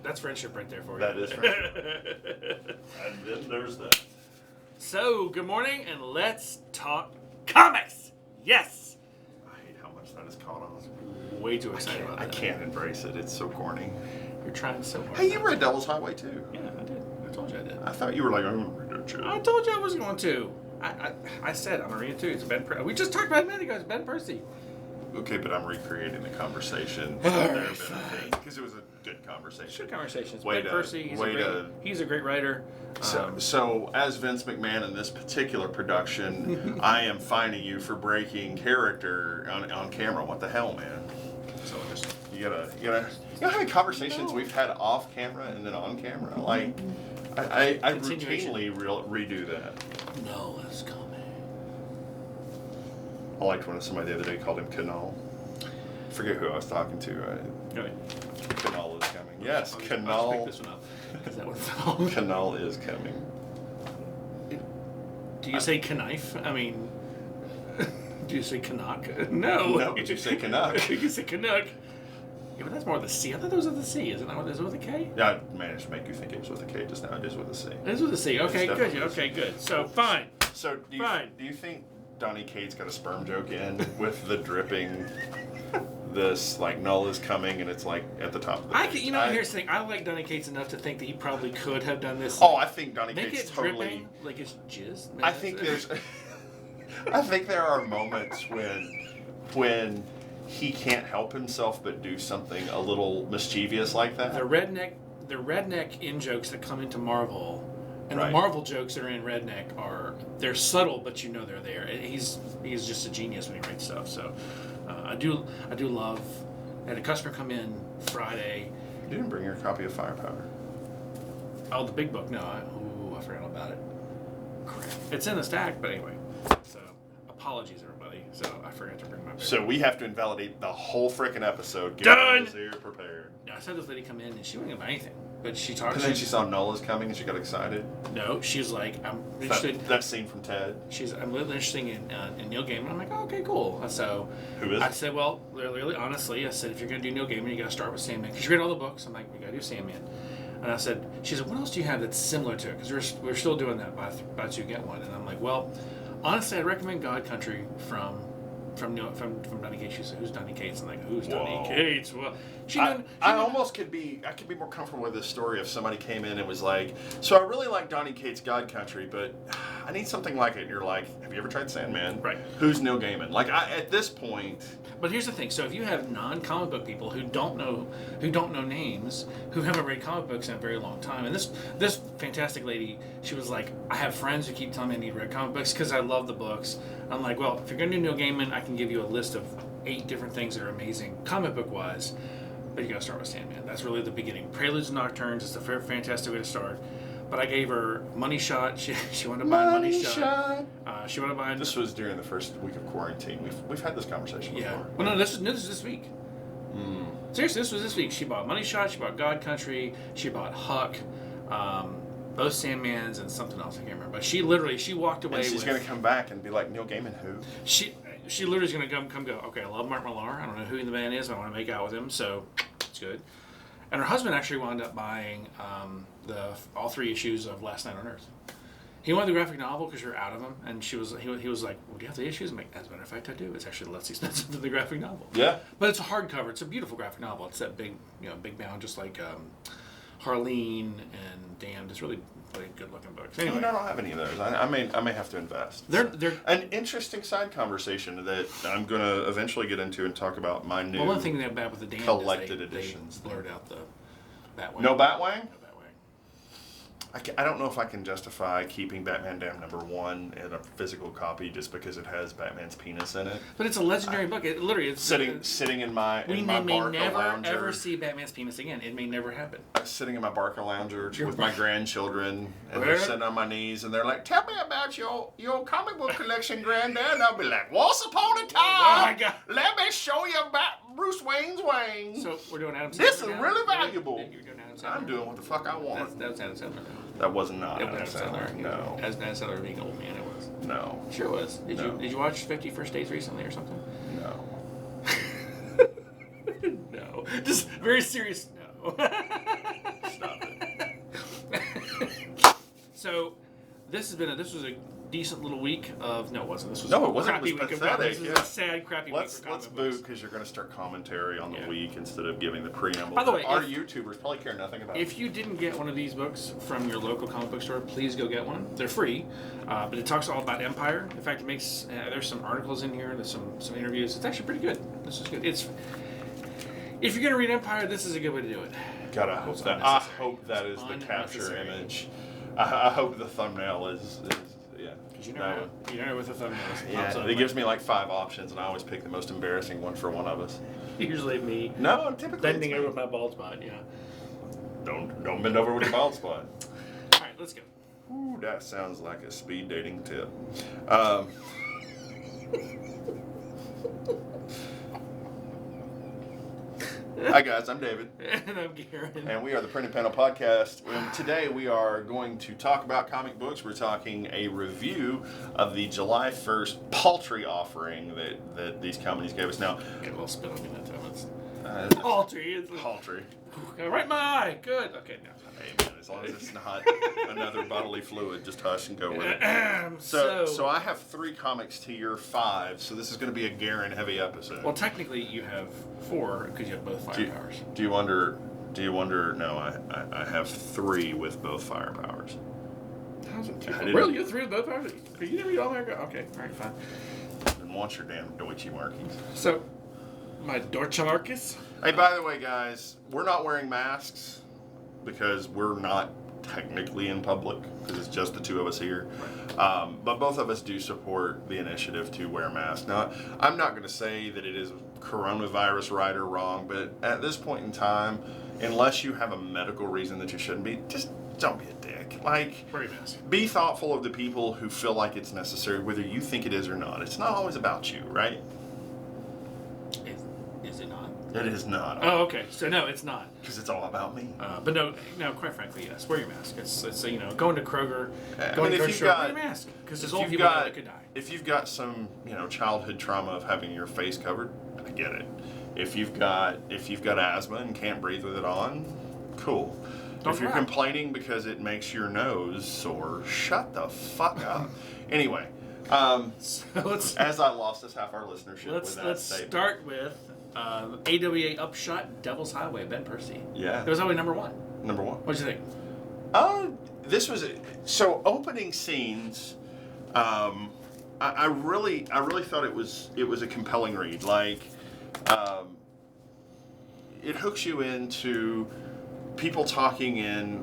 That's friendship right there for you. That is friendship. And then there's that. So, good morning, and let's talk comics. Yes. I hate how much that is caught on. Way too excited about that. I can't embrace it. It's so corny. You're trying so hard. Hey, you read Devil's Highway too? Yeah, I did. I told you I did. I thought you were like, I'm gonna read that shit. I told you I was going to. I said I'm gonna read it too. It's Ben. We just talked about it a minute ago. It's Ben Percy. Okay, but I'm recreating the conversation because it was a good conversation. Good conversation. It's Way Ben to- Percy. way to- He's a great writer. So as Vince McMahon in this particular production, I am fining you for breaking character on camera. What the hell, man? So just you know how many conversations we've had off camera and then on camera? Like I routinely redo that. No, it's coming. I liked when somebody the other day called him Canal. I forget who I was talking to. Go ahead. Canal is coming. Yes, I'll Canal. pick this one up. Is that what it's called? Canal is coming. Do you say knife? I mean, do you say Canuck? No. No, but you say Canuck. You say Canuck. Yeah, but that's more the C. I thought that was with the C. Isn't that what it is with a K? Yeah, I managed to make you think it was with a K just now. It is with a C. It is with a C. Okay, It's good. definitely Okay, good. So, fine. So do you think Donnie Cates got a sperm joke in with the dripping? This like Null is coming and it's like at the top of the page. Here's the thing. I like Donnie Cates enough to think that he probably could have done this. Oh, I think Donnie Make Cates it totally. dripping, like it's jizz. Man, I think there's. I think there are moments when he can't help himself but do something a little mischievous like that. the redneck in jokes that come into Marvel, and Right. the Marvel jokes that are in Redneck they're subtle, but you know they're there. He's just a genius when he writes stuff. So I do love. I had a customer come in Friday. You didn't bring your copy of Firepower. Oh, the big book. No, I forgot all about it. Crap. It's in the stack, but anyway. So apologies, everybody. So I forgot to bring my book. So we have to invalidate the whole frickin' episode. Done! Get here prepared. Yeah, I said this lady come in and she wouldn't give anything, but she talked. And then she saw Null is coming and she got excited. No, she was like, I'm interested. That scene from Ted. I'm really interested in Neil Gaiman. I'm like, oh, okay, cool. So Who is I it? said, well, really, honestly, I said, if you're going to do Neil Gaiman, you got to start with Sandman. Because you read all the books. I'm like, we got to do Sandman. And I said, she said, what else do you have that's similar to it? Because we're still doing that buy two, get one. And I'm like, well, honestly, I'd recommend God Country from Donny Cates. She said, who's Donny Cates? I'm like, who's Donny Cates? Well, I could be more comfortable with this story if somebody came in and was like, so I really like Donny Cates' God Country, but I need something like it. And you're like, have you ever tried Sandman? Right. Who's Neil Gaiman? Like, at this point. But here's the thing. So if you have non-comic book people who don't know names, who haven't read comic books in a very long time, and this fantastic lady, she was like, I have friends who keep telling me I need to read comic books because I love the books. I'm like, well, if you're going to do Neil Gaiman, I can give you a list of 8 different things that are amazing comic book wise, but you got to start with Sandman. That's really the beginning. Preludes and Nocturnes is a fantastic way to start. But I gave her Money Shot. She wanted to buy Money Shot. She wanted to buy. This was during the first week of quarantine. We've had this conversation before. Yeah. Well, no, this is this week. Seriously, this was this week. She bought Money Shot. She bought God Country. She bought Huck. Both Sandmans and something else I can't remember. But she walked away. And she's going to come back and be like, Neil Gaiman who? She literally is going to come go. Okay, I love Mark Millar. I don't know who the man is, but I want to make out with him. So it's good. And her husband actually wound up buying all 3 issues of Last Night on Earth. He wanted the graphic novel because you're out of them, and he was like, well, do you have the issues? I'm like, as a matter of fact, I do. It's actually less expensive than the graphic novel. Yeah. But it's a hardcover. It's a beautiful graphic novel. It's that big bound, just like Harleen and Damned. It's really good looking books. Anyway, I don't have any of those. I may have to invest. They're an interesting side conversation that I'm going to eventually get into and talk about my new. Well, one thing that bad with the Damned collected is editions. They blurred out the Batwing. No Batwing? No Batwing. I don't know if I can justify keeping Batman Damned #1 in a physical copy just because it has Batman's penis in it. But it's a legendary book. It literally is sitting in my we Barca may never lounger. ever see Batman's penis again. It may never happen. Sitting in my Barca lounger with my grandchildren, and they're sitting on my knees, and they're like, "Tell me about your comic book collection, Granddad." And I'll be like, "Once upon a time, Oh my God. let me show you about Bruce Wayne's wing." So we're doing Adam Sandler. This is now? really valuable. You're doing Adam Sandler. I'm doing what the fuck I want. That was Adam Sandler. That was not It Adam was Sandler. No. As Adam Sandler being an old man, it was. No. Sure was. Did No. you watch 50 First Dates recently or something? No. No. Just very serious no. So this was a decent little week of no, it wasn't. This was No, a it wasn't. crappy It was week of pathetic, This was yeah. a sad, crappy week for comic Let's books. boot because you're going to start commentary on the Yeah. week instead of giving the preamble. By the way, our if- YouTubers probably care nothing about. If you didn't get one of these books from your local comic book store, please go get one. They're free, but it talks all about Empire. In fact, it makes there's some articles in here. There's some interviews. It's actually pretty good. This is good. If you're gonna read Empire, this is a good way to do it. God, I hope that. I hope that is the capture Unnecessary. image. I hope the thumbnail is yeah. Because you know with the thumbnails. Yeah, it gives me like 5 options, and I always pick the most embarrassing one for one of us. Usually me. No, typically Bending it's over me. my bald spot. Yeah. Don't bend over with your bald spot. All right, let's go. Ooh, that sounds like a speed dating tip. Hi guys, I'm David. And I'm Garin. And we are the Print and Panel Podcast. And today we are going to talk about comic books. We're talking a review of the July 1st paltry offering that these companies gave us. Now, Get a little spit on me that time. It's uh, paltry. It's paltry. right in my eye. Good. Okay, now. Hey man, as long as it's not another bodily fluid, just hush and go with it. So So I have 3 comics to your 5, so this is going to be a Garin heavy episode. well, technically you have 4 because you have both fire powers. Do you wonder? No, I have 3 with both fire powers. How's it? I didn't- Really, you have 3 with both powers? You never read all that? Okay, all right, fine. And want your damn Deutsche Markies. So, my Deutsche Marcus. Hey, by the way, guys, we're not wearing masks because we're not technically in public because it's just the 2 of us here. But both of us do support the initiative to wear masks. Now, I'm not going to say that it is coronavirus right or wrong, but at this point in time, unless you have a medical reason that you shouldn't be, just don't be a dick. Like, Wear your mask. be thoughtful of the people who feel like it's necessary, whether you think it is or not. It's not always about you, right? Is it not? It is not. Oh, okay. So no, it's not. Because it's all about me. But no, quite frankly, yes. Wear your mask. It's going to Kroger, I going mean, to if grocery you've store, got- wear your mask because there's If old you've people got- that could die. If you've got some, childhood trauma of having your face covered, I get it. If you've got asthma and can't breathe with it on, cool. Don't if you're rap. complaining because it makes your nose sore, shut the fuck up. Anyway, So let's as I lost us half our listenership with that let's statement. start with AWA Upshot, Devil's Highway, Ben Percy. Yeah. It was always number 1. Number 1. What'd you think? This was so opening scenes. I really thought it was a compelling read. Like, it hooks you into people talking in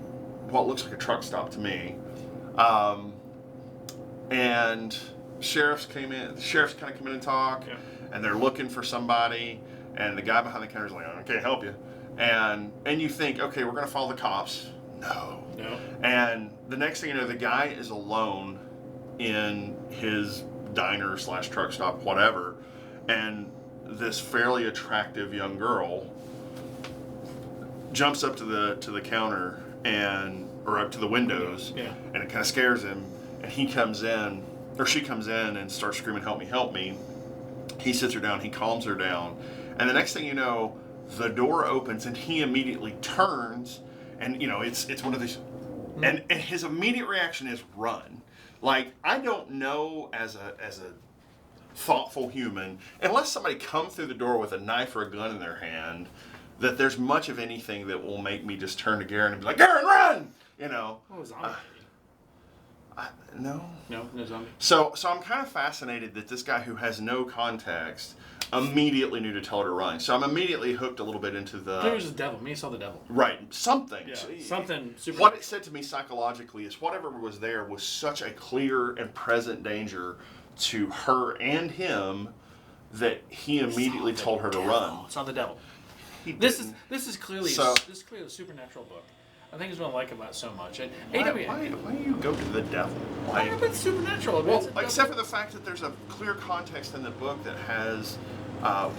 what looks like a truck stop to me, and sheriffs kind of come in and talk, Yeah. and they're looking for somebody, and the guy behind the counter is like, "I can't help you," and you think, okay, we're gonna follow the cops. No. And the next thing you know, the guy is alone in his diner / truck stop, whatever, and this fairly attractive young girl jumps up to the counter or up to the windows, Yeah. and it kind of scares him, and she comes in and starts screaming, "Help me, help me." He sits her down, he calms her down, and the next thing you know, the door opens and he immediately turns, and it's one of these, and his immediate reaction is run. Like, I don't know as a thoughtful human, unless somebody comes through the door with a knife or a gun in their hand, that there's much of anything that will make me just turn to Garin and be like, "Garin, run!" What was zombie? No. No zombie. So I'm kind of fascinated that this guy who has no context immediately knew to tell her to run. So I'm immediately hooked a little bit into I think it was the devil. Me saw the devil. right, something. Yeah, something super. What it said to me psychologically is whatever was there was such a clear and present danger to her and him that he immediately told her to run. Saw the devil. He This didn't. is clearly So- this is clearly a supernatural book. I think it's what I like about it so much. And Why AWA. do you go to the devil? Like, It's supernatural. well, It's- except for the fact that there's a clear context in the book that has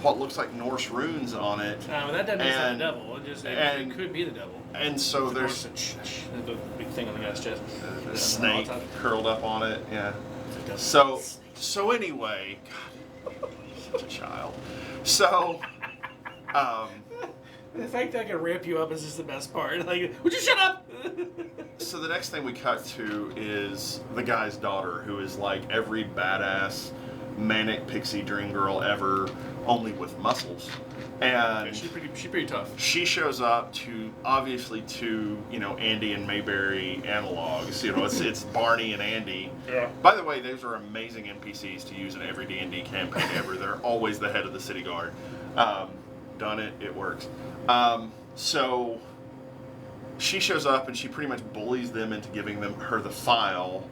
what looks like Norse runes on it. but that doesn't mean it's not the and- devil. It and- could be the devil. And so there's the big thing on the guy's chest. a snake curled up on it. Yeah. It's So anyway, God, such a child. So, The fact that I can ramp you up is just the best part. Like, would you shut up? So the next thing we cut to is the guy's daughter, who is like every badass manic pixie dream girl ever, only with muscles. And Yeah, she's pretty tough. she shows up to obviously two, Andy and Mayberry analogs. It's Barney and Andy. Yeah. By the way, those are amazing NPCs to use in every D&D campaign ever. They're always the head of the city guard. Done it. It works. So she shows up and she pretty much bullies them into giving her the file,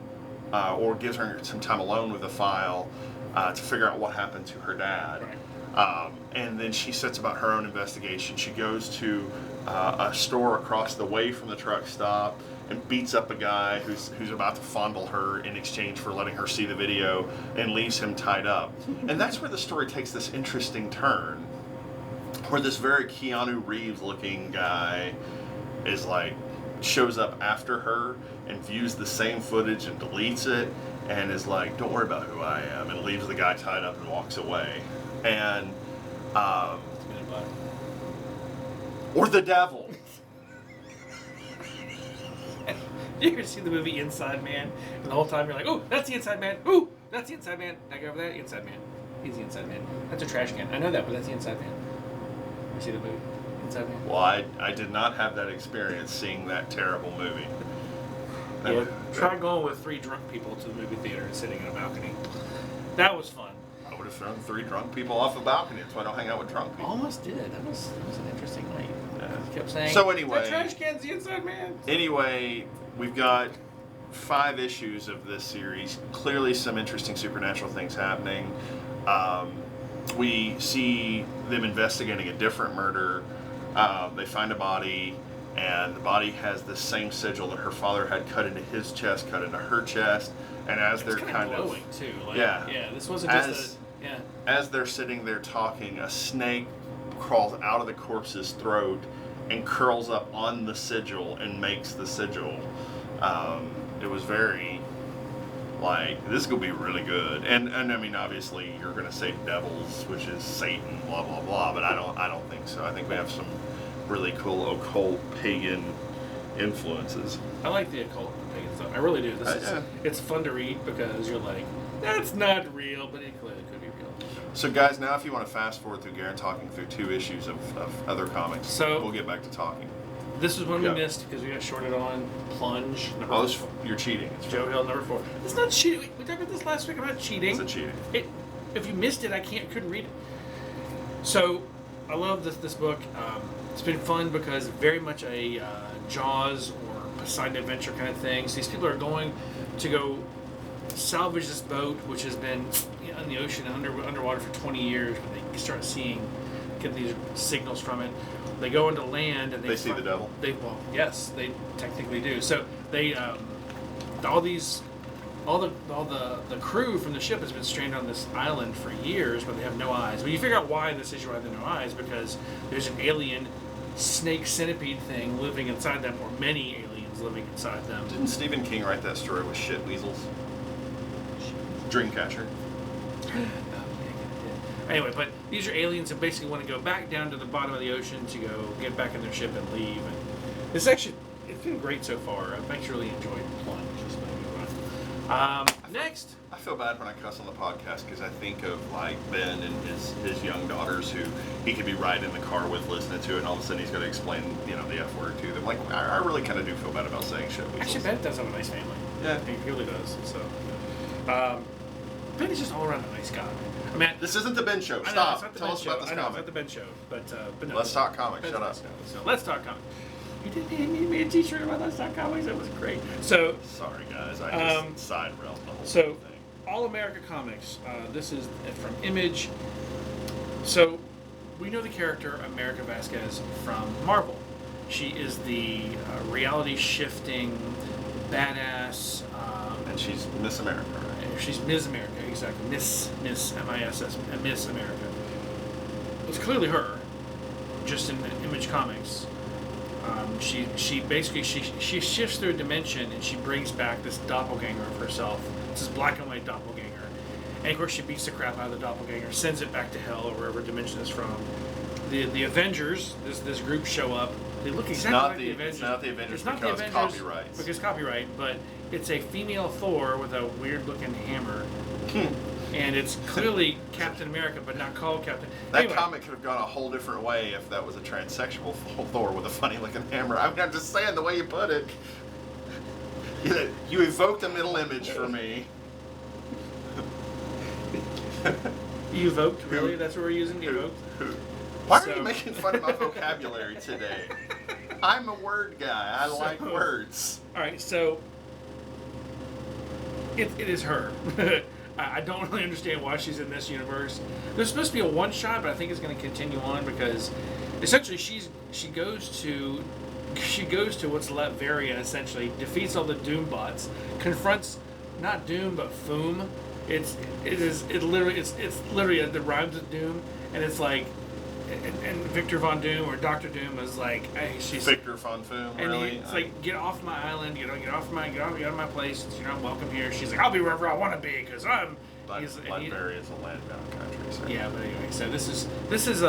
or gives her some time alone with the file to figure out what happened to her dad. Right. And then she sets about her own investigation. She goes to a store across the way from the truck stop and beats up a guy who's about to fondle her in exchange for letting her see the video, and leaves him tied up. And that's where the story takes this interesting turn, where this very Keanu Reeves looking guy shows up after her and views the same footage and deletes it and is like, don't worry about who I am, and leaves the guy tied up and walks away. And or the devil. You ever see the movie Inside Man? And the whole time you're like, oh, that's the Inside Man. Ooh, that's the Inside Man. Now go over that Inside Man. He's the Inside Man. That's a trash can. I know that, but that's the Inside Man. You see the movie Inside Man? Well, I did not have that experience seeing that terrible movie. Yeah. Try going with 3 drunk people to the movie theater and sitting in a balcony. That was fun. I would have thrown 3 drunk people off the balcony. That's why I don't hang out with drunk people. Almost did. That was an interesting night. Yeah. Kept saying, So anyway, that trash can's the Inside Man. Anyway, we've got 5 issues of this series. Clearly some interesting supernatural things happening. We see them investigating a different murder. They find a body, and the body has the same sigil that her father had cut into his chest, cut into her chest. And as they're kind of glowing too. Like, yeah, this wasn't just as they're sitting there talking, a snake crawls out of the corpse's throat and curls up on the sigil and makes the sigil. It was very this is gonna be really good. And I mean, obviously you're gonna say devils, which is Satan, blah blah blah, but I don't think so. I think we have some really cool occult pagan influences. I like the occult pagan stuff. I really do. It's fun to read because you're like, that's not real, but it clearly could be real. So guys, now if you want to fast forward through Garin talking through 2 issues of other comics, so we'll get back to talking. This is one we missed because we got shorted on Plunge. You're cheating. It's Joe Hill, number 4. It's not cheating. We talked about this last week about cheating. It's a cheating. If you missed it, couldn't read it. So, I love this book. It's been fun because very much a Jaws or Poseidon Adventure kind of thing. So these people are going to go salvage this boat, which has been in the ocean underwater for 20 years. But they start get these signals from it. They go into land and they see the devil. Yes, they technically do. So they all the crew from the ship has been stranded on this island for years, but they have no eyes. But you figure out why this issue why they have no eyes, because there's an alien snake centipede thing living inside them, or many aliens living inside them. Didn't Stephen King write that story with shit weasels? Dreamcatcher. Anyway, but these are aliens that basically want to go back down to the bottom of the ocean to go get back in their ship and leave. And it's been great so far. I've actually really enjoyed Plunge. It's been a good run. Next. I feel bad when I cuss on the podcast because I think of Ben and his young daughters who he could be riding in the car with, listening to it, and all of a sudden he's going to explain the F word to them. I really kind of do feel bad about saying shit. Actually, Ben does have a nice family. Yeah, he really does. So Ben is just all around a nice guy. I mean, this isn't the Ben Show. Stop. Tell us about this comic. It's not the Ben Show, but no. Let's talk comics. Shut up. So let's talk comics. He made a T-shirt about Let's Talk Comics. That was great. So sorry guys, I just side railed the whole thing. All America Comics. This is from Image. So we know the character America Vasquez from Marvel. She is the reality shifting badass. And she's Miss America. She's Ms. America, exactly. Miss M-I-S-S, Miss America. It's clearly her, just in Image Comics. She basically shifts through a dimension and she brings back this doppelganger of herself. It's this black and white doppelganger. And of course she beats the crap out of the doppelganger, sends it back to hell or wherever dimension it's from. the Avengers, this group show up. They look exactly like the Avengers. It's not the Avengers It's not because the Avengers copyrights. because copyright, but it's a female Thor with a weird-looking hammer. And it's clearly Captain America, but not called Captain. That Anyway, comic could have gone a whole different way if that was a transsexual Thor with a funny-looking hammer. I mean, I'm just saying the way you put it. You evoked a middle image for me. You evoked, really? That's what we're using? Evoked? Why are you making fun of my vocabulary today? I'm a word guy. I like words. All right, so it is her. I don't really understand why she's in this universe. There's supposed to be a one shot, but I think it's going to continue on because essentially she goes to what's Latveria, essentially defeats all the Doom bots, confronts not Doom but Foom. It's literally the rhymes with Doom, and it's like. And Victor Von Doom or Dr. Doom is like, hey, she's Victor Von Doom, and really? it's like, get off my island, get off my place. You're not welcome here. She's like, I'll be wherever I want to be because I'm. Latveria is a landbound country. So. Yeah, but anyway, so this is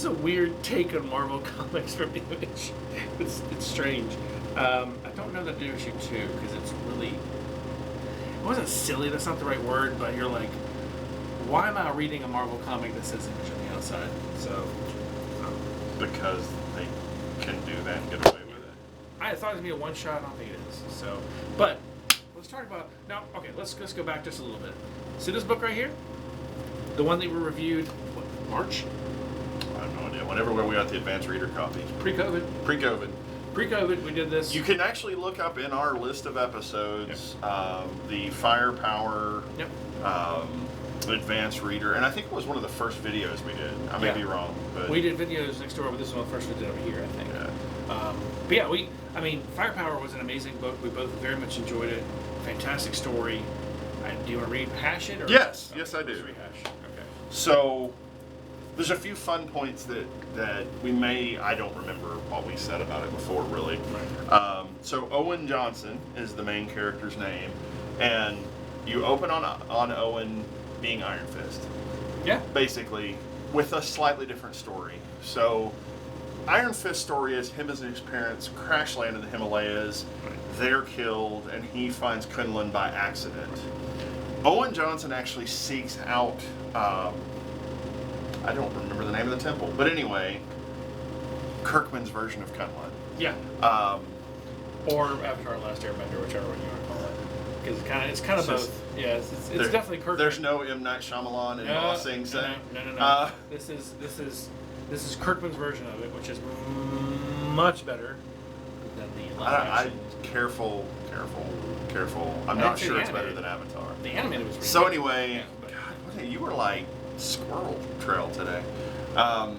a weird take on Marvel Comics from Image. It's strange. I don't know that issue 2 because it's really. It wasn't silly. That's not the right word, but you're like. Why am I reading a Marvel comic that says Image on the outside? So, because they can do that and get away with it. I thought it was gonna be a one shot. I don't think it is. So, but let's talk about now. Okay, let's go back just a little bit. See this book right here, the one that we reviewed. What, March? I have no idea. Whenever we got the advanced reader copy. Pre-COVID, we did this. You can actually look up in our list of episodes the Firepower. Yep. Advanced reader, and I think it was one of the first videos we did. I may be wrong, but we did videos next door, but this was one of the first we did over here, I think. Yeah. But yeah, Firepower was an amazing book. We both very much enjoyed it. Fantastic story. Do you want to rehash it? Or? Yes, I do. Let's rehash. Okay. So there's a few fun points that we may. I don't remember what we said about it before, really. Right. So Owen Johnson is the main character's name, and you open on Owen being Iron Fist. Yeah. Basically, with a slightly different story. So, Iron Fist story is him and his parents crash land in the Himalayas. Right. They're killed, and he finds Kunlun by accident. Owen Johnson actually seeks out. I don't remember the name of the temple, but anyway, Kirkman's version of Kunlun. Yeah. Or Avatar: Last Airbender, whichever one you want to call it. Because it's kind of both. Yeah, it's definitely Kirkman. There's no M. Night Shyamalan and Ba Sing Se. No. This is Kirkman's version of it, which is much better than the live action. Careful. I'm not sure it's better than Avatar. The animated was. So anyway, God, you were like squirrel trail today. I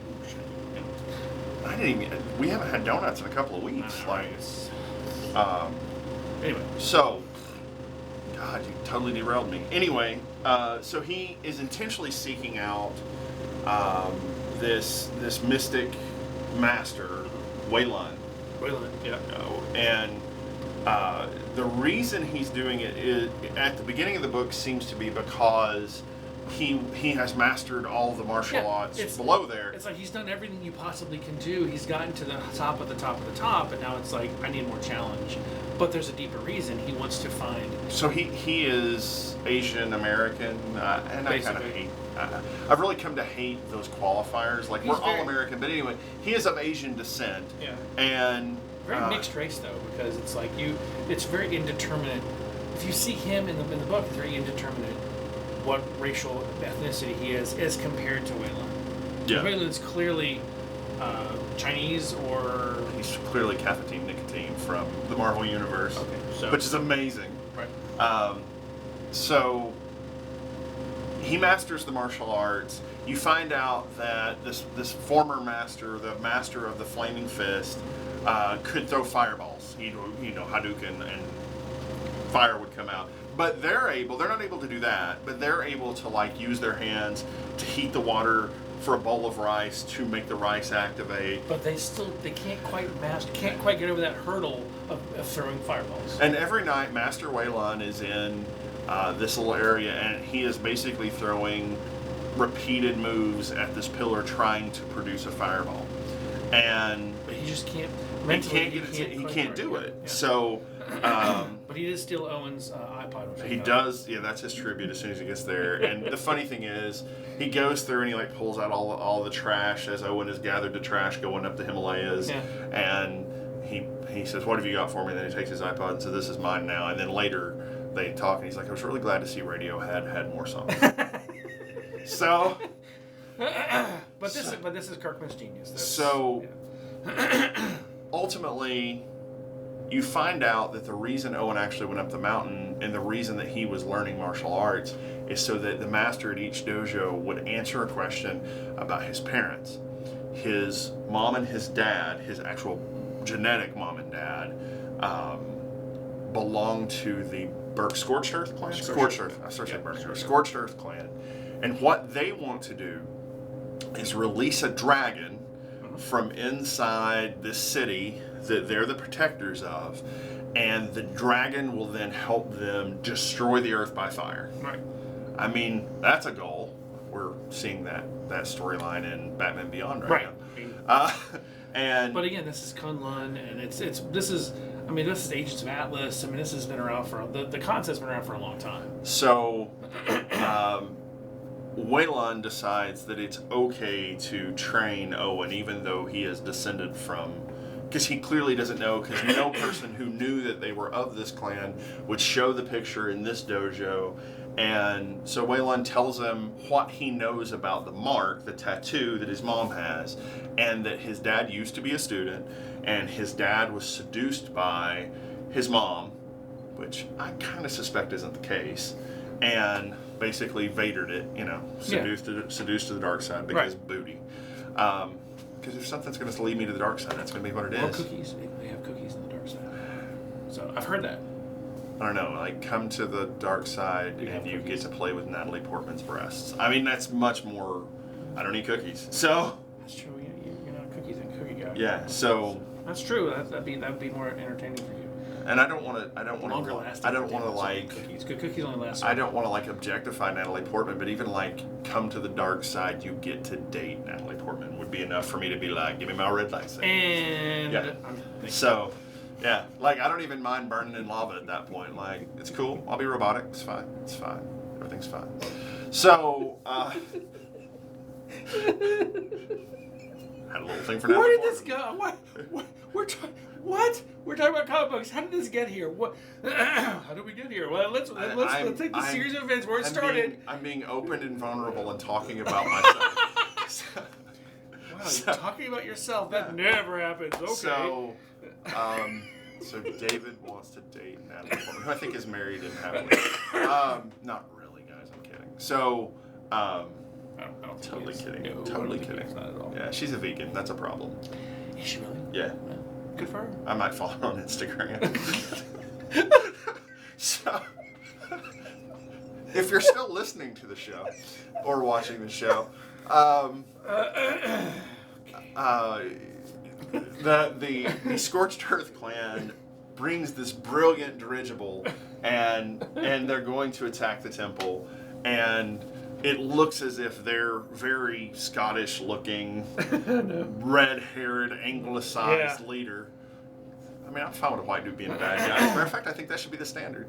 didn't even. We haven't had donuts in a couple of weeks. Anyway. So. God, you totally derailed me. Anyway, so he is intentionally seeking out this mystic master, Wayland. Yeah. And the reason he's doing it is, at the beginning of the book, seems to be because he has mastered all the martial arts below there. It's like he's done everything you possibly can do. He's gotten to the top of the top of the top, and now it's like, I need more challenge. But there's a deeper reason he wants to find. So he is Asian American, and I kind of hate. I've really come to hate those qualifiers. Like, we're all American, but anyway, he is of Asian descent. Yeah. And very mixed race though, because it's like it's very indeterminate. If you see him in the book, it's very indeterminate what racial ethnicity he is as compared to Wayland. Yeah. Wayland's clearly Chinese, or he's clearly Caffeine Nicotine from the Marvel Universe, which is amazing. Right. So he masters the martial arts. You find out that this former master, the master of the Flaming Fist, could throw fireballs. Hadouken, and fire would come out. But they're not able to do that, but they're able to use their hands to heat the water for a bowl of rice to make the rice activate. But they can't quite get over that hurdle of throwing fireballs. And every night, Master Wayland is in this little area, and he is basically throwing repeated moves at this pillar trying to produce a fireball. And But he just can't. he can't do it. Yeah. So, but he did steal Owen's iPod. He does. Yeah, that's his tribute as soon as he gets there. And the funny thing is, he goes through and he like pulls out all the trash as Owen has gathered the trash going up the Himalayas. Yeah. And he says, "What have you got for me?" And then he takes his iPod and says, "This is mine now." And then later they talk and he's like, "I was really glad to see Radiohead had more songs." So. But this is Kirkman's genius. Ultimately, you find out that the reason Owen actually went up the mountain and the reason that he was learning martial arts is so that the master at each dojo would answer a question about his parents. His mom and his dad, his actual genetic mom and dad, belonged to the Scorched Earth clan? Scorched Earth clan. And what they want to do is release a dragon from inside this city that they're the protectors of, and the dragon will then help them destroy the earth by fire. Right. I mean, that's a goal. We're seeing that storyline in Batman Beyond right now. But again, this is Kunlun, and this is Agents of Atlas. I mean, this has been around the concept's been around for a long time. So, Wei Lun decides that it's okay to train Owen, even though he is descended from, because he clearly doesn't know, because no person who knew that they were of this clan would show the picture in this dojo. And so Wei Lun tells him what he knows about the mark, the tattoo that his mom has, and that his dad used to be a student, and his dad was seduced by his mom, which I kind of suspect isn't the case, and basically Vadered it, seduced to the dark side because booty. Because if something's going to lead me to the dark side, that's going to be what it is. Cookies. They have cookies in the dark side. So I've heard that. I don't know, like come to the dark side and you get to play with Natalie Portman's breasts. I mean, that's much more. I don't eat cookies, so. That's true. You're not a cookies and cookie guy. Yeah, so. That's true. That'd be more entertaining for you. And I don't want to like. Cookies. Good cookies only last. I don't want to like objectify Natalie Portman, but even like come to the dark side, you get to date Natalie Portman would be enough for me to be like, give me my red light. And yeah. So. Yeah, like I don't even mind burning in lava at that point. Like, it's cool. I'll be robotic. It's fine. Everything's fine. So, had a little thing for now. Where did this go? What? We're talking about comic books. How did this get here? What? How did we get here? Well, let's take the series of events where it started. I'm being open and vulnerable and talking about myself. Wow, you're talking about yourself. That never happens. Okay. So David wants to date Natalie Portman, who I think is married and happily. Not really, guys. I'm kidding. So, totally kidding. No, totally kidding. Not at all. Yeah, she's a vegan. That's a problem. Is she really? Yeah. Good for her. I might follow her on Instagram. So, if you're still listening to the show or watching the show, the Scorched Earth clan brings this brilliant dirigible, and they're going to attack the temple, and it looks as if they're very Scottish-looking, red-haired, anglicized leader. I mean, I'm fine with a white dude being a bad guy. As a matter of fact, I think that should be the standard.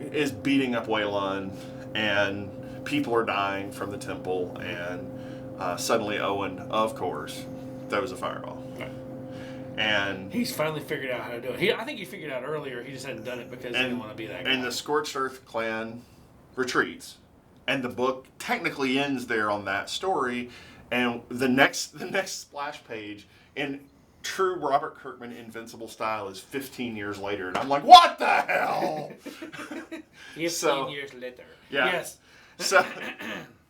Is beating up Wei Lun, and people are dying from the temple, and suddenly Owen, of course, throws a fireball. Okay. And he's finally figured out how to do it. I think he figured it out earlier. He just hadn't done it because he didn't want to be that guy. And the Scorched Earth clan retreats, and the book technically ends there on that story. And the next splash page in true Robert Kirkman Invincible style is 15 years later, and I'm like, what the hell? 15 years later. Yeah. Yes. So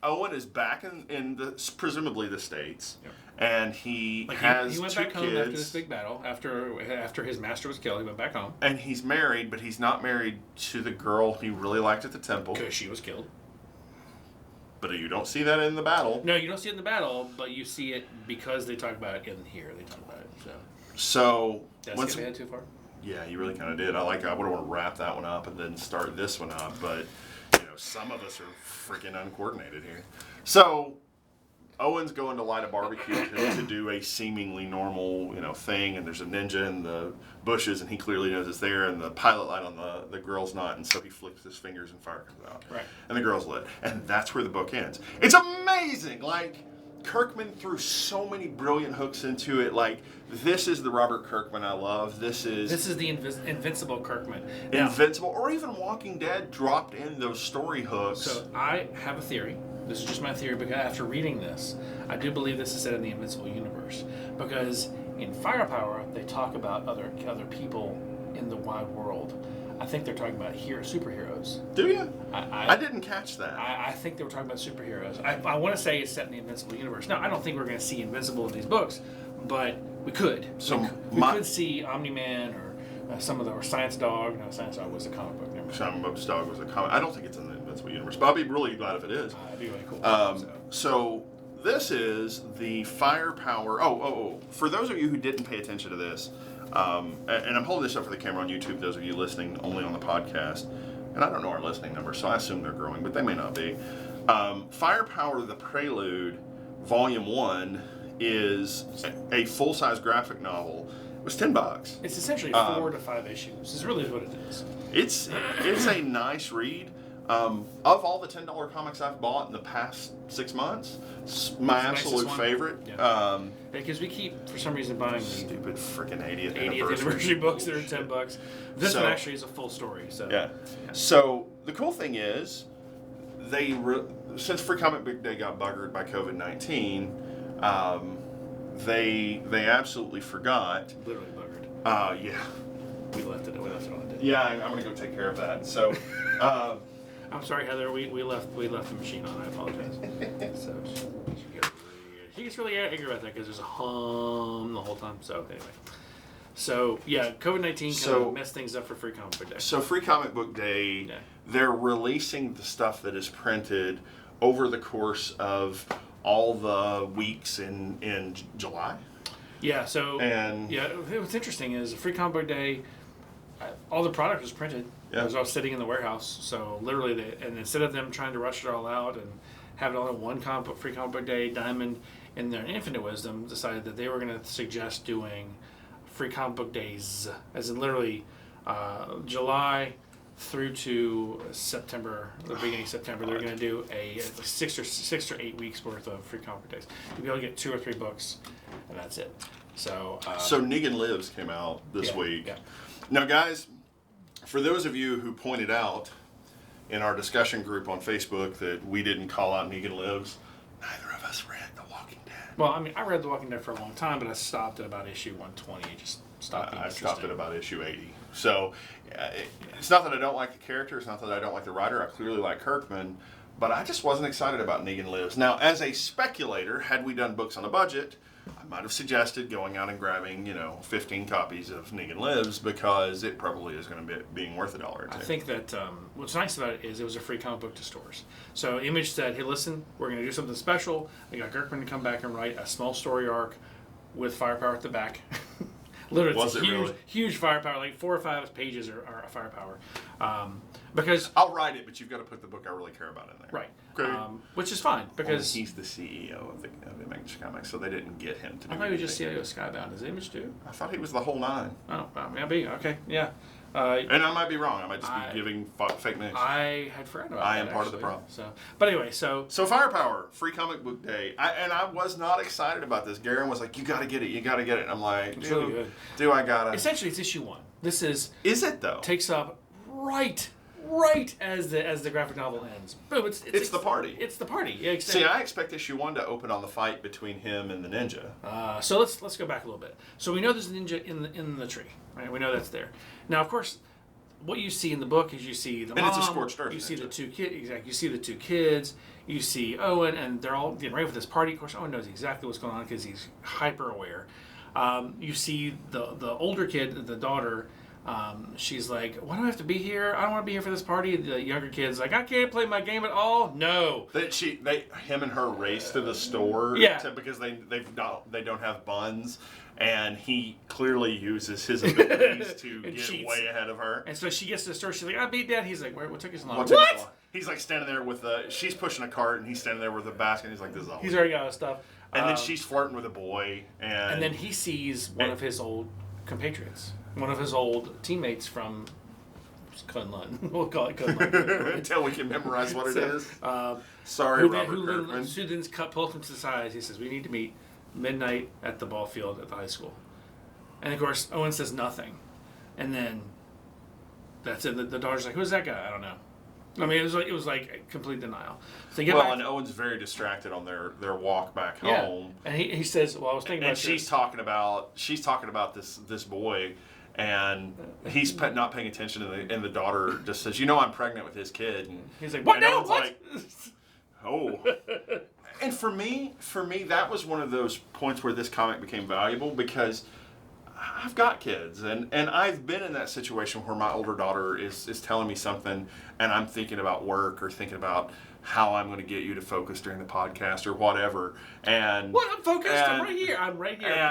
Owen is back in presumably the States, and he has he went two back home kids. after this big battle. After his master was killed, he went back home. And he's married, but he's not married to the girl he really liked at the temple. Because she was killed. But you don't see that in the battle. No, you don't see it in the battle, but you see it because they talk about it in here. They talk about it. So did I skip ahead too far? Yeah, you really kind of did. I would want to wrap that one up and then start this one up, but some of us are freaking uncoordinated here. So Owen's going to light a barbecue to do a seemingly normal, thing, and there's a ninja in the bushes, and he clearly knows it's there, and the pilot light on the girl's not, and so he flicks his fingers and fire comes out. Right. And the girl's lit. And that's where the book ends. It's amazing! Like, Kirkman threw so many brilliant hooks into it. Like, this is the Robert Kirkman I love. This is the Invincible Kirkman. Invincible, or even Walking Dead dropped in those story hooks. So I have a theory. This is just my theory, because after reading this, I do believe this is set in the Invincible universe. Because in Firepower, they talk about other people in the wide world. I think they're talking about superheroes. Do you? I didn't catch that. I think they were talking about superheroes. I want to say it's set in the Invincible universe. Now, I don't think we're going to see Invincible in these books, but we could. So we could see Omni-Man or some of the, or Science Dog. No, Science Dog was a comic book. Science Dog was a comic. I don't think it's in the Invincible universe, but I'll be really glad if it is. It'd be really cool. So this is the Firepower. Oh! For those of you who didn't pay attention to this, and I'm holding this up for the camera on YouTube. Those of you listening only on the podcast, and I don't know our listening numbers, so I assume they're growing, but they may not be. Firepower: The Prelude, Volume 1, is a full-size graphic novel. It was $10. It's essentially 4 to 5 issues. Is really what it is. It's a nice read. Of all the $10 comics I've bought in the past 6 months, it's my absolute favorite. Yeah. Because we keep, for some reason, buying stupid freaking 80th anniversary books that are $10. This one actually is a full story. So yeah. So the cool thing is, since Free Comic Book Day got buggered by COVID-19, they absolutely forgot. Literally buggered. Yeah. We left it on it. Yeah, I'm gonna go take care of that. So. I'm sorry, Heather. We left the machine on. I apologize. So she gets really angry about that because there's a hum the whole time. So anyway, so yeah, COVID-19 kind of messed things up for Free Comic Book Day. So Free Comic Book Day, they're releasing the stuff that is printed over the course of all the weeks in July. Yeah. So what's interesting is Free Comic Book Day. All the product was printed. Yeah. It was all sitting in the warehouse. So literally, and instead of them trying to rush it all out and have it all in one Free Comic Book Day, Diamond, in their infinite wisdom, decided that they were going to suggest doing Free Comic Book Days, as in literally July through to September, the beginning of September. They're going to do a 6 or 8 weeks worth of Free Comic Book Days. You'll be able to get 2 or 3 books, and that's it. So Negan Lives came out this week. Yeah. Now, guys, for those of you who pointed out in our discussion group on Facebook that we didn't call out Negan Lives, neither of us read The Walking Dead. Well, I mean, I read The Walking Dead for a long time, but I stopped at about issue 120. It just stopped being interesting. I stopped at about issue 80. So it's not that I don't like the character. It's not that I don't like the writer. I clearly like Kirkman. But I just wasn't excited about Negan Lives. Now, as a speculator, had we done books on a budget, I might have suggested going out and grabbing, 15 copies of Negan Lives, because it probably is going to be being worth $1 or $2. I think that what's nice about it is it was a free comic book to stores. So Image said, hey, listen, we're going to do something special. We got Kirkman to come back and write a small story arc with Firepower at the back. Literally, it's huge Firepower. Like 4 or 5 pages are Firepower. Because I'll write it, but you've got to put the book I really care about in there. Right. Okay. Which is fine, because he's the CEO of Image Comics, so they didn't get him to do I thought he was just CEO of Skybound. Is Image too? I thought he was the whole 9. Oh, maybe. Okay, yeah. And I might be wrong. I might just be giving fake news. I had forgotten about that. I am part of the problem. But anyway, so Firepower, Free Comic Book Day. I was not excited about this. Garin was like, you got to get it. You got to get it. And I'm like, it's really good. Do I got to? Essentially, it's issue 1. This is it though? Takes up right as the graphic novel ends. Boom! It's the party. It's the party. Yeah, exactly. See, I expect issue 1 to open on the fight between him and the ninja. So let's go back a little bit. So we know there's a ninja in the tree, right? We know that's there. Now, of course, what you see in the book is you see the mom. And it's a scorched earth. You see the 2 kids. Exactly. You see the 2 kids. You see Owen, and they're all getting ready for this party. Of course, Owen knows exactly what's going on because he's hyper aware. You see the older kid, the daughter. She's like, why do I have to be here? I don't want to be here for this party. The younger kid's like, I can't play my game at all. No. Him and her race to the store. Yeah. Because they don't have buns, and he clearly uses his abilities to get cheats. Way ahead of her. And so she gets to the store. She's like, I beat Dad. He's like, what took you so long? What? He's like standing there with she's pushing a cart and he's standing there with a basket. And he's like, this is all. He's already got his stuff. And then she's flirting with a boy, and then he sees one of his old compatriots, one of his old teammates from Kunlun. We'll call it Kunlun until we can memorize what it is. Sorry, Robert Kirkman. Students pulled him to the side. He says, "We need to meet midnight at the ball field at the high school." And of course, Owen says nothing, and then that's it. The daughter's like, "Who's that guy?" I don't know. I mean, it was like complete denial. So they get back, and Owen's very distracted on their walk back home. And he says, "Well, I was thinking about." And she's talking about this boy, and he's not paying attention, and the daughter just says, "I'm pregnant with his kid." And he's like, "What now? What?" Like, oh. And for me, that was one of those points where this comic became valuable because I've got kids, and I've been in that situation where my older daughter is telling me something, and I'm thinking about work or thinking about how I'm going to get you to focus during the podcast or whatever. And what? I'm focused. I'm right here. I'm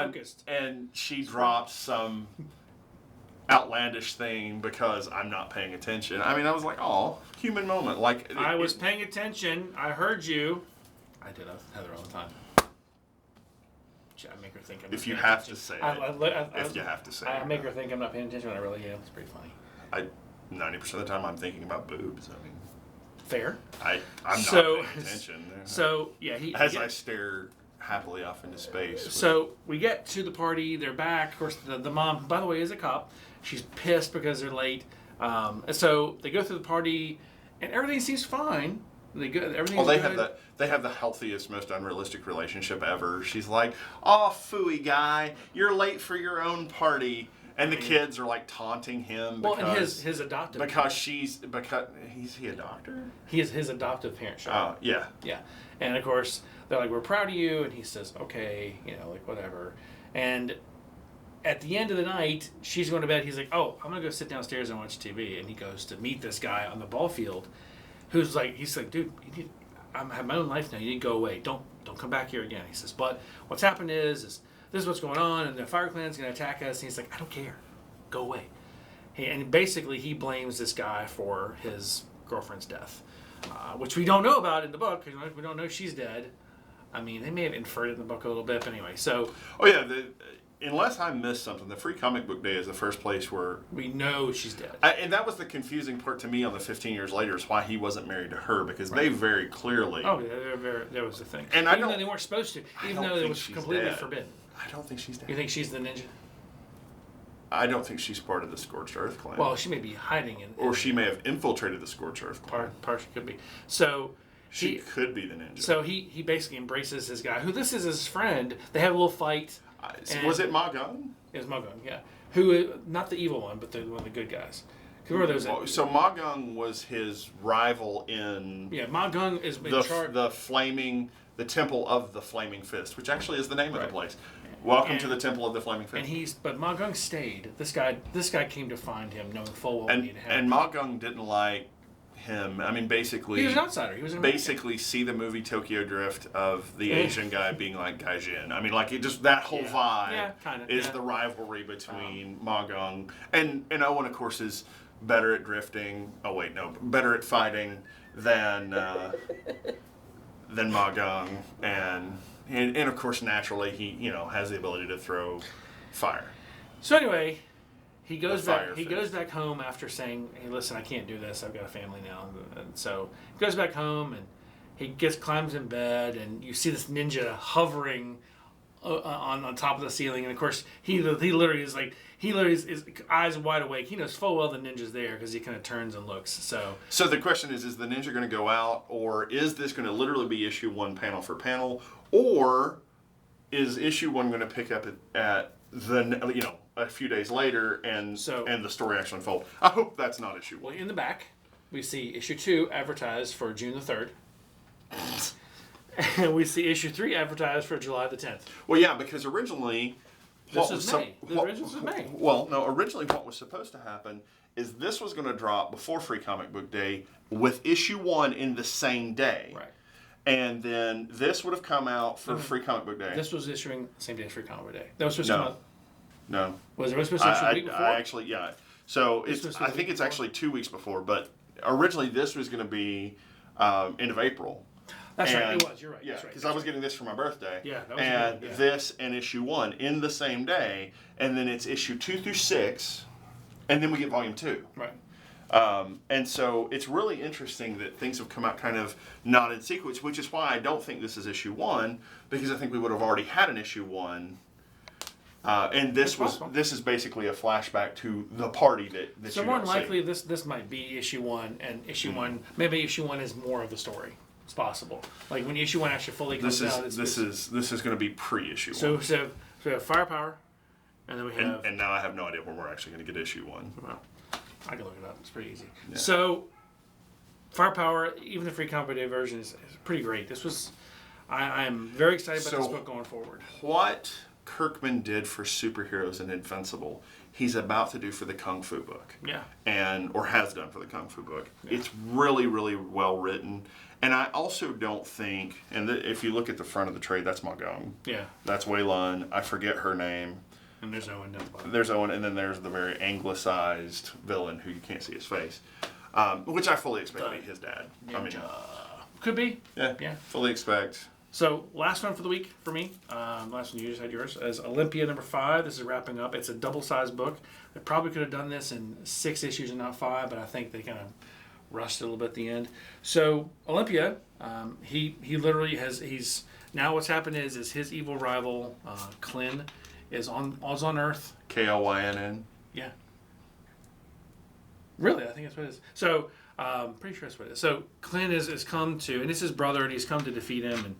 focused. And she drops some outlandish thing because I'm not paying attention. I mean, I was like, oh, human moment. Like I was paying attention. I heard you. I did that with Heather all the time. I make her think I'm not if you paying have attention. to say If you have to say I make her think I'm not paying attention when I really am. It's pretty funny. 90% of the time I'm thinking about boobs. I mean, fair. I'm not paying attention. So yeah, I stare happily off into space. So we get to the party. They're back. Of course, the mom, by the way, is a cop. She's pissed because they're late. And so they go through the party, and everything seems fine. Everything's good. They have the healthiest, most unrealistic relationship ever. She's like, "Oh, phooey guy, you're late for your own party," and the kids are like taunting him because and his adoptive because he's he a doctor? He is his adoptive parent. Oh yeah. And of course they're like, "We're proud of you," and he says, "Okay, like whatever." And at the end of the night, she's going to bed. He's like, "Oh, I'm gonna go sit downstairs and watch TV," and he goes to meet this guy on the ball field. He's like, "Dude, I have my own life now. You need to go away. Don't come back here again." He says, "But what's happened is this is what's going on, and the Fire Clan's going to attack us." And he's like, "I don't care. Go away." And basically, he blames this guy for his girlfriend's death, which we don't know about in the book. We don't know she's dead. I mean, they may have inferred it in the book a little bit, but anyway. So. Oh yeah. Unless I missed something, the Free Comic Book Day is the first place where we know she's dead. And that was the confusing part to me on the 15 years later is why he wasn't married to her because they very clearly. Oh, yeah, that was the thing. And even though they weren't supposed to, even though it was completely forbidden. I don't think she's dead. You think she's the ninja? I don't think she's part of the Scorched Earth clan. Well, she may be hiding in. Or she may have infiltrated the Scorched Earth clan. Partially could be. So. She could be the ninja. So he basically embraces his guy, who this is his friend. They have a little fight. Was it Ma Gong? It was Ma Gong, yeah. Who, not the evil one, but one of the good guys. Who are those? So Ma Gong was his rival in. Yeah, Ma Gong is in charge. The Temple of the Flaming Fist, which actually is the name of the place. Welcome to the Temple of the Flaming Fist. But Ma Gong stayed. This guy came to find him, knowing full well what needed to happen. And Ma Gong didn't like him. I mean, basically, he was an outsider. He was basically see the movie Tokyo Drift of the Asian guy being like Gaijin. I mean, like it just that whole vibe is the rivalry between Ma Gong and Owen. Of course, is better at drifting. Oh wait, no, better at fighting than Ma Gong, and of course, naturally, he has the ability to throw fire. So anyway. He goes back home after saying, "Hey, listen, I can't do this. I've got a family now." And so he goes back home and he climbs in bed, and you see this ninja hovering on top of the ceiling. And of course, he literally is his eyes wide awake. He knows full well the ninja's there because he kind of turns and looks. So the question is the ninja going to go out, or is this going to literally be issue 1 panel for panel, or is issue 1 going to pick up at the a few days later, and the story actually unfolds? I hope that's not issue 1. Well, in the back, we see issue 2 advertised for June the 3rd. And we see issue 3 advertised for July the 10th. Well, yeah, because originally... This was May. May. Well, no, originally what was supposed to happen is this was going to drop before Free Comic Book Day with issue 1 in the same day. Right. And then this would have come out for Free Comic Book Day. This was issuing the same day as Free Comic Book Day. That was supposed to come out. No. Was it supposed to issue a week before? I actually, yeah. So I think it's actually 2 weeks before, but originally this was going to be end of April. That's right. It was. You're right. Yeah, That's right. because I was getting this for my birthday. Yeah, that was and good. Yeah. this and issue 1 in the same day, and then it's issue 2 through 6, and then we get volume 2. Right. And so it's really interesting that things have come out kind of not in sequence, which is why I don't think this is issue 1, because I think we would have already had an issue 1. And this is basically a flashback to the party that so you more don't than likely see. this might be issue 1, and issue 1 maybe issue 1 is more of the story. It's possible. Like when issue 1 actually fully comes out. This is going to be pre-issue 1. So we have Firepower, and then we have. And now I have no idea when we're actually going to get issue 1. Well, I can look it up. It's pretty easy. Yeah. So Firepower, even the free comic book day version is pretty great. This was. I am very excited about this book going forward. What Kirkman did for superheroes in Invincible, he's about to do for the Kung Fu book. Yeah. Or has done for the Kung Fu book. Yeah. It's really, really well written. And I also don't think, and if you look at the front of the trade, that's my Gong. Yeah. That's Wei Lun. I forget her name. And there's Owen down the bottom. There's Owen, and then there's the very anglicized villain who you can't see his face. Which I fully expect to be his dad. Ninja. I mean, could be. Yeah. Fully expect. So, last one for the week for me. Last one, you just had yours, is Olympia number 5. This is wrapping up. It's a double-sized book. They probably could have done this in 6 issues and not 5, but I think they kind of rushed it a little bit at the end. So, Olympia, he literally he's now what's happened is his evil rival, Klin, is on Earth. Klynn. Yeah. Really, I think that's what it is. So, pretty sure that's what it is. So, Klin has come to, and it's his brother, and he's come to defeat him,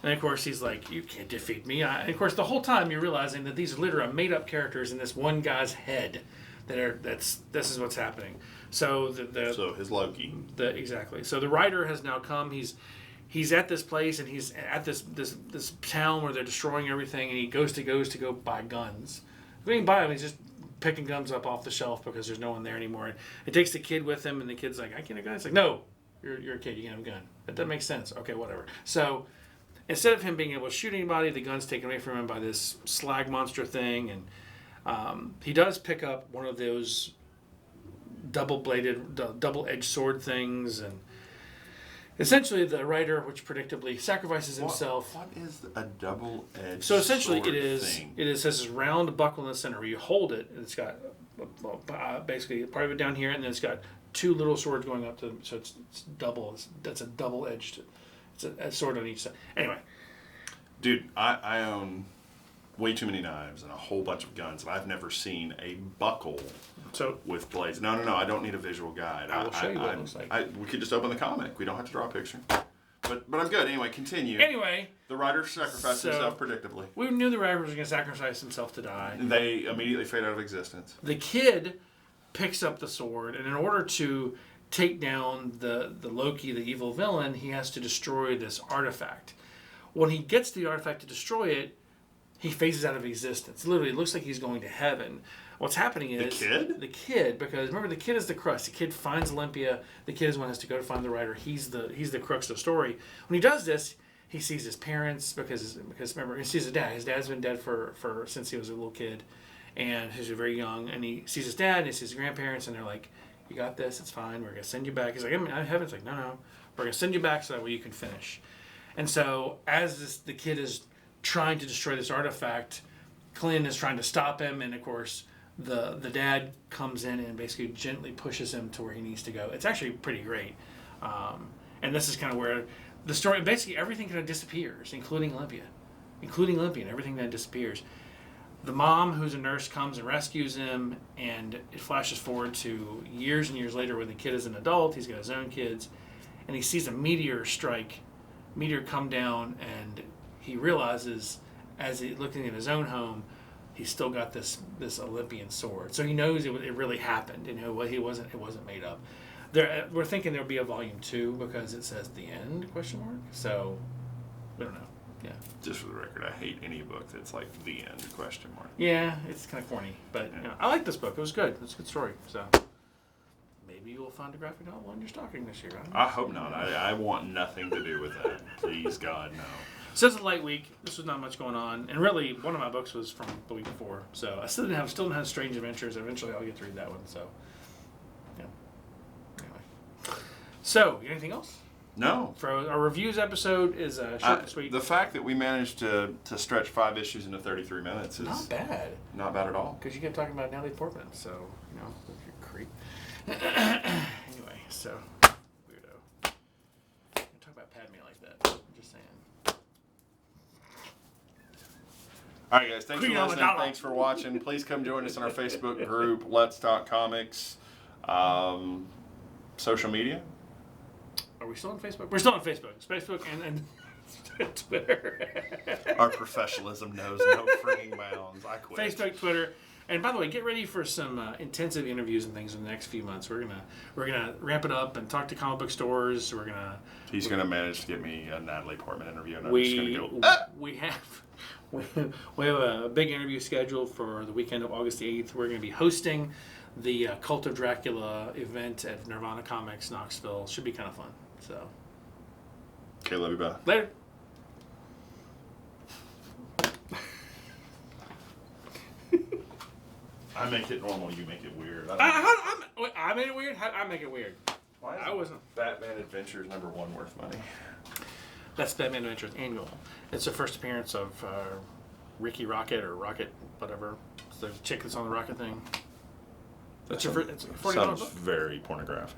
and of course he's like, you can't defeat me. And of course, the whole time you're realizing that these are literally made-up characters in this one guy's head. This is what's happening. So So his Loki. Exactly. So the writer has now come. He's at this place, and he's at this town where they're destroying everything, and he goes to go buy guns. He didn't buy them. He's just picking guns up off the shelf because there's no one there anymore. And it takes the kid with him, and the kid's like, I can't have a gun. It's like, no, you're a kid. You can have a gun. That doesn't make sense. Okay, whatever. So instead of him being able to shoot anybody, the gun's taken away from him by this slag monster thing, and he does pick up one of those double-edged sword things, and essentially the writer, which predictably sacrifices himself. What is a double-edged So essentially sword it thing? has this round buckle in the center where you hold it, and it's got basically part of it down here, and then it's got 2 little swords going up to, so it's double. That's a double-edged. It's a sword on each side. Anyway. Dude, I own way too many knives and a whole bunch of guns, and I've never seen a buckle with blades. No, I don't need a visual guide. I will show you what it looks like. We could just open the comic. We don't have to draw a picture. But I'm good. Anyway, continue. Anyway. The writer sacrificed himself predictably. We knew the writer was going to sacrifice himself to die. They immediately fade out of existence. The kid picks up the sword, and in order to take down the Loki, the evil villain, he has to destroy this artifact. When he gets the artifact to destroy it, he phases out of existence. Literally, it looks like he's going to heaven. What's happening is... The kid, because remember, the kid is the crux. The kid finds Olympia. The kid is one who has to go to find the writer. He's the crux of the story. When he does this, he sees his parents, because remember, he sees his dad. His dad's been dead for since he was a little kid, and he's very young. And he sees his dad, and he sees his grandparents, and they're like, you got this, it's fine. We're going to send you back. He's like, I'm in heaven. It's like, no. We're going to send you back so that way you can finish. And so, as the kid is trying to destroy this artifact, Klin is trying to stop him, and of course the dad comes in and basically gently pushes him to where he needs to go. It's actually pretty great, and this is kind of where the story, basically everything kind of disappears, including Olympia, and everything that disappears. The mom, who's a nurse, comes and rescues him, and it flashes forward to years and years later when the kid is an adult. He's got his own kids, and he sees a meteor come down, and he realizes, as he's looking at his own home, he's still got this Olympian sword. So he knows it really happened. You know, it wasn't made up. We're thinking there'll be a volume 2 because it says the end ? So we don't know. Yeah. Just for the record, I hate any book that's like the end ? Yeah, it's kind of corny, but you know, I like this book. It was good. It's a good story. So maybe you'll find a graphic novel in your stocking this year. I hope not. I want nothing to do with that. Please, God, no. So it's a light week. This was not much going on, and really, one of my books was from the week before. So I still didn't have Strange Adventures. Eventually, I'll get to read that one. So, yeah. Anyway. So, anything else? No. For our reviews episode is short and sweet. The fact that we managed to stretch 5 issues into 33 minutes is not bad. Not bad at all. Because you kept talking about Natalie Portman, so, you know, you're a creep. Anyway, so, weirdo. Don't talk about Padme like that. I'm just saying. All right, guys. Thanks Queen for listening. Amidala. Thanks for watching. Please come join us on our Facebook group, Let's Talk Comics. Social media. Are we still on Facebook? We're still on Facebook. It's Facebook and Twitter. Our professionalism knows no freaking bounds. I quit. Facebook, Twitter, and by the way, get ready for some intensive interviews and things in the next few months. We're gonna ramp it up and talk to comic book stores. He's gonna manage to get me a Natalie Portman interview, and I'm we just gonna go. We have a big interview scheduled for the weekend of August the 8th. We're going to be hosting the Cult of Dracula event at Nirvana Comics, Knoxville. Should be kind of fun. So, Okay, love you, bye. Later. I make it normal, you make it weird. I made it weird? How I make it weird? Why I wasn't. Batman Adventures #1 worth money? That's Batman Adventures Annual. It's the first appearance of Ricky Rocket or Rocket, whatever. It's the chick that's on the rocket thing. That's your first. It's $40 Sounds book. very pornographic.